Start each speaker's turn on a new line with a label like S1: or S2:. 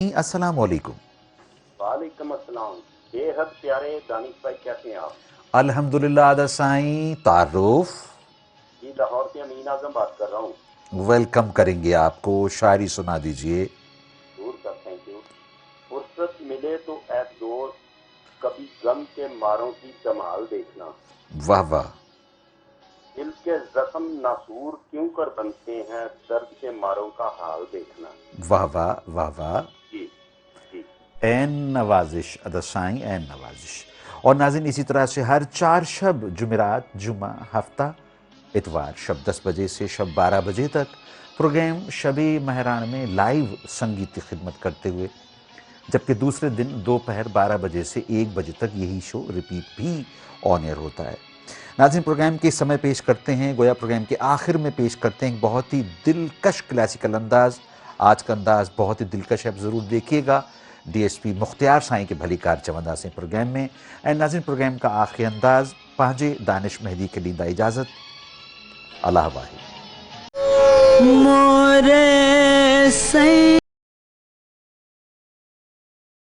S1: अस्सलाम वालेकुम।
S2: वालेकुम अस्सलाम। बेहद प्यारे दानिश भाई, कैसे हैं आप?
S1: अल्हम्दुलिल्लाह अदा साईं। तारुफ
S2: जी, लाहौर से अमीन आजम बात कर रहा हूँ।
S1: वेलकम करेंगे आपको। शायरी सुना दीजिए।
S2: जरूर सर, थैंक यू। फुर्सत मिले तो ऐ दोस्त, कभी गम के मारों की जमाल देखना।
S1: वाह वाह
S2: दिल के जख्म नासूर क्यों कर बनते हैं, दर्द के मारों का हाल देखना।
S1: वाह वाह वाह वाह।
S2: जी जी।
S1: एन नवाजिश अदा साईं, एन नवाजिश। और नाज़रीन, इसी तरह से हर 4 शब जुमेरात, जुमा, हफ्ता, इतवार शब 10 बजे से शब 12 बजे तक प्रोग्राम शब महरान में लाइव संगीत की खिदमत करते हुए, जबकि दूसरे दिन दोपहर 12 बजे से 1 बजे तक यही शो रिपीट भी ऑन एयर होता है। नाज़रीन, प्रोग्राम के समय पेश करते हैं, गोया प्रोग्राम के आखिर में पेश करते हैं एक बहुत ही दिलकश क्लासिकल अंदाज़। आज का अंदाज़ बहुत ही दिलकश है, आप ज़रूर देखिएगा। DSP मुख्तियार साईं के भली कार चवंदा से प्रोग्राम में। ऐं नाज़रीन, प्रोग्राम का आखिरी अंदाज़ पंहिंजे दानिश मेहदी के ॾींदा इजाज़त। अल्लाह वाहिद।
S3: मोरे सैया